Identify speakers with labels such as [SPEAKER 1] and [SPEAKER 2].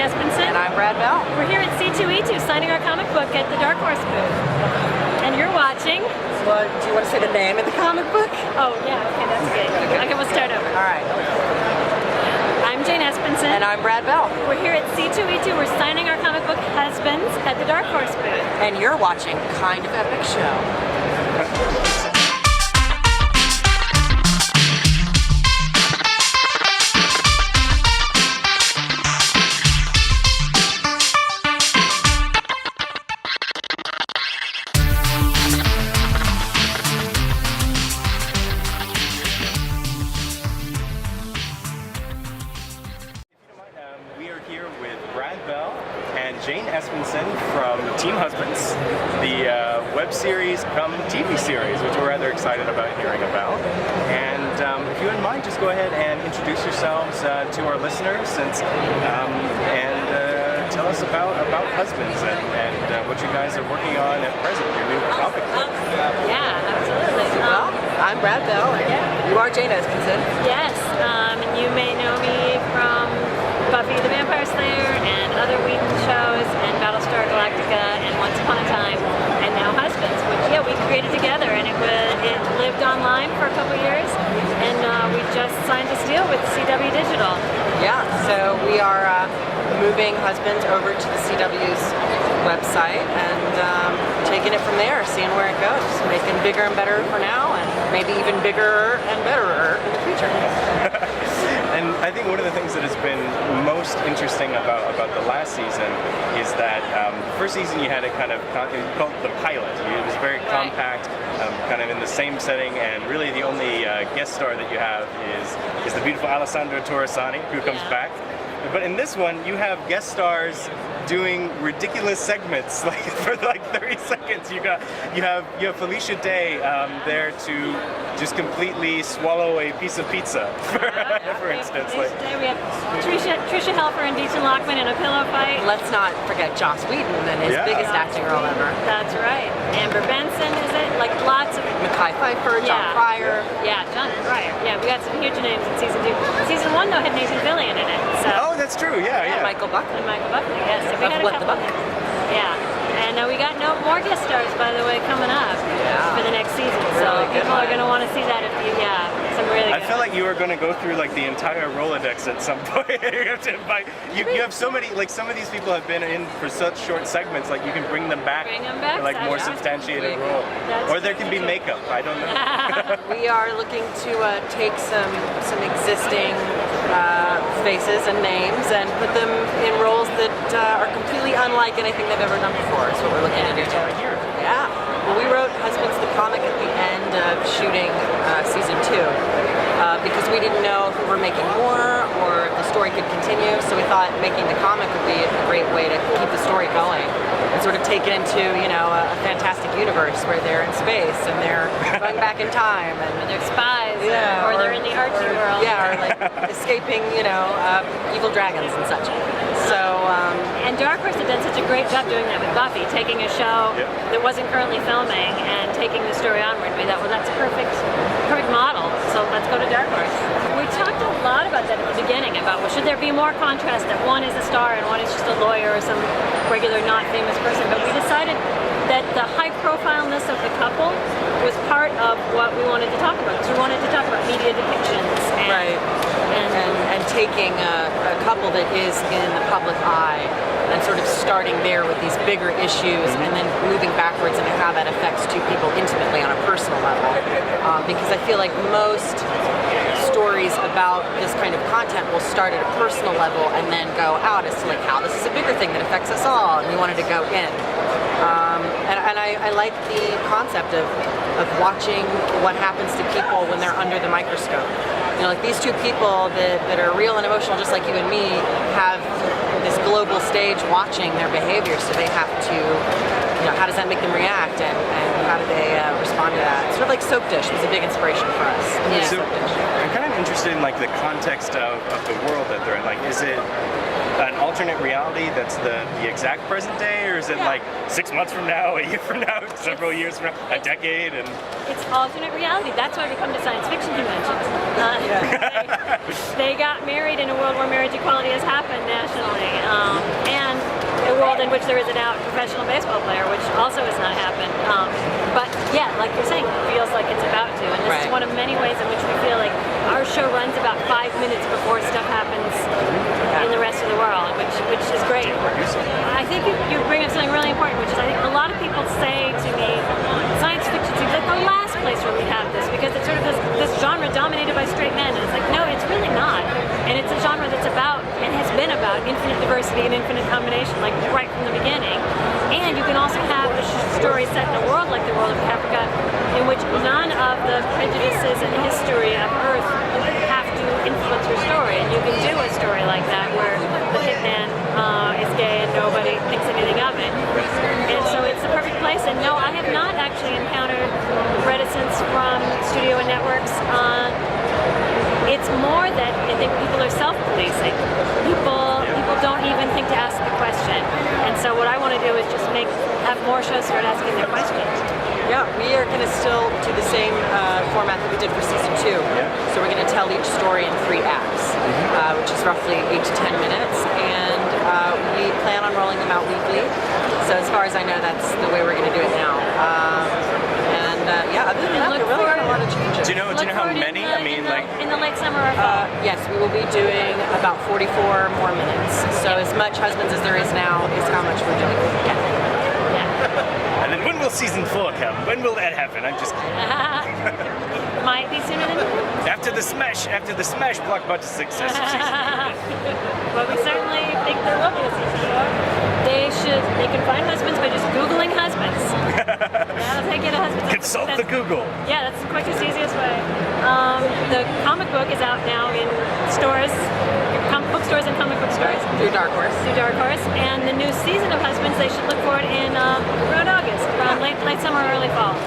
[SPEAKER 1] Espenson.
[SPEAKER 2] And I'm Brad Bell.
[SPEAKER 1] We're here at C2E2 signing our comic book at the Darkhorse booth. And you're watching...
[SPEAKER 2] Well, do you want to say the name of the comic book?
[SPEAKER 1] Oh, yeah, okay, that's good. Okay, we'll start over.
[SPEAKER 2] All right.
[SPEAKER 1] I'm Jane Espenson.
[SPEAKER 2] And I'm Brad Bell.
[SPEAKER 1] We're here at C2E2. We're signing our comic book Husbands at the Darkhorse booth.
[SPEAKER 2] And you're watching Kind of Epic Show.
[SPEAKER 3] Jane Espenson from Team Husbands, the web series come TV series, which we're rather excited about hearing about. And if you wouldn't mind, just go ahead and introduce yourselves to our listeners and tell us about Husbands and what you guys are working on at present, your new comic book.
[SPEAKER 1] Yeah, absolutely.
[SPEAKER 2] Well, I'm Brad Bell, and you are Jane Espenson.
[SPEAKER 1] Yes, and you may know me from Buffy The Vampire Slayer and other Whedon shows and Battlestar, Galactica and Once Upon a Time and now Husbands, which we created together, and it lived online for a couple years, and we just signed this deal with CW Digital.
[SPEAKER 2] Yeah, so we are moving Husbands over to the CW's website and taking it from there, seeing where it goes, making bigger and better for now, and maybe even bigger and betterer in the future.
[SPEAKER 3] And I think one of the things that has been most interesting about the last season is that the first season you had it kind of called the pilot. It was very compact, kind of in the same setting, and really the only guest star that you have is the beautiful Alessandra Torresani, who comes back. But in this one, you have guest stars doing ridiculous segments, like for like 30 seconds. You have Felicia Day there to just completely swallow a piece of pizza, for instance.
[SPEAKER 1] We have Trisha Helfer and Deaton Lockman in a pillow fight.
[SPEAKER 2] Let's not forget Joss Whedon and his biggest acting role ever.
[SPEAKER 1] That's right. Amber Benson, is it? Like lots of...
[SPEAKER 2] Mekhi Phifer, John Cryer.
[SPEAKER 1] Yeah, John Cryer. Yeah, we got some huge names in season 2. Season 1 though had Nathan Fillion in it. So.
[SPEAKER 3] Oh, that's true. Yeah.
[SPEAKER 2] Michael Buckley.
[SPEAKER 1] And Michael Buckley, yes. So we had a
[SPEAKER 2] What the
[SPEAKER 1] couple.
[SPEAKER 2] Buck?
[SPEAKER 1] Yeah. And we got more guest stars, by the way, coming up for the next season. So people are going to want to see that if you, some really good
[SPEAKER 3] I feel like you are going to go through like the entire Rolodex at some point. you have so many, like some of these people have been in for such short segments, like you can bring them back for like more substantiated role. Or there can be makeup, I don't know.
[SPEAKER 2] We are looking to take some existing faces and names and put them in roles that are completely unlike anything they've ever done before. Is what we're looking to do. Yeah. Well, we wrote Husbands the comic at the end of shooting season 2 because we didn't know if we were making more or if the story could continue. So we thought making the comic would be a great way to keep the story going and sort of take it into a fantastic universe where they're in space and they're going back in time and
[SPEAKER 1] they're spies, or they're in the Archie world.
[SPEAKER 2] Yeah, or like escaping, evil dragons and such. So,
[SPEAKER 1] and Darkhorse had done such a great job doing that with Buffy, taking a show that wasn't currently filming and taking the story onward. We thought, well, that's a perfect model. So let's go to Darkhorse. We talked a lot about that at the beginning, about should there be more contrast, that one is a star and one is just a lawyer or some regular not famous person. But we decided that the high profileness of the couple was part of what we wanted to talk about. Because we wanted to talk about media depictions and
[SPEAKER 2] taking a couple that is in the public eye and sort of starting there with these bigger issues and then moving backwards into how that affects two people intimately on a personal level. Because I feel like most stories about this kind of content will start at a personal level and then go out as to like how this is a bigger thing that affects us all, and we wanted to go in. And I like the concept of watching what happens to people when they're under the microscope. Like these two people that are real and emotional just like you and me have this global stage watching their behavior, so they have to, how does that make them react and how do they respond to that? Sort of like Soap Dish was a big inspiration for us.
[SPEAKER 3] So I'm kind of interested in like the context of the world that they're in. Like, is it an alternate reality that's the exact present day, or is it like 6 months from now, a year from now, several years from now, a decade? And
[SPEAKER 1] it's alternate reality. That's why we come to science fiction conventions. They got married in a world where marriage equality has happened nationally. world in which there is a now professional baseball player, which also has not happened. But yeah, like you're saying, it feels like it's about to. And this is one of many ways in which we feel like our show runs about 5 minutes before stuff happens in the rest of the world, which is great. I think you bring up something really important, which is I think a lot of people say to me, science fiction seems like the last place where we have this, because it's sort of this genre dominated by straight men. And it's like, no, it's really not. And it's a genre that's about, and has been about, infinite diversity and infinite combination, like right from the beginning. And you can also have a story set in a world like the world of Caprica, in which none of the prejudices and history of Earth have to influence your story. And you can do a story like that where the hitman is gay and nobody thinks anything of it. And so it's the perfect place. And no, I have not actually encountered reticence from studio and networks. It's more that I think people are self-policing. People don't even think to ask the question. And so what I want to do is just have more shows start asking their questions.
[SPEAKER 2] Yeah, we are going to still do the same format that we did for season 2. So we're going to tell each story in 3 acts, which is roughly 8 to 10 minutes. And we plan on rolling them out weekly. So as far as I know, that's the way we're going to do it now. Yeah, other than that, there really aren't a lot of changes.
[SPEAKER 3] Do you know how many? I mean,
[SPEAKER 1] in the late summer or fall.
[SPEAKER 2] Yes, we will be doing about 44 more minutes. So as much Husbands as there is now is how much we're doing.
[SPEAKER 3] And then when will season 4 come? When will that happen? I'm just kidding.
[SPEAKER 1] Might be sooner than that.
[SPEAKER 3] After the smash blockbuster success of season 4.
[SPEAKER 1] But we certainly think there will be a season 4. They can find husbands by just Googling husbands. That'll take you to husbands.
[SPEAKER 3] Consult the Google.
[SPEAKER 1] Yeah, that's the quickest, easiest way. The comic book is out now in stores, comic book stores and comic book stores.
[SPEAKER 2] Through Darkhorse.
[SPEAKER 1] And the new season of Husbands, they should look for it in around August, around late summer or early fall.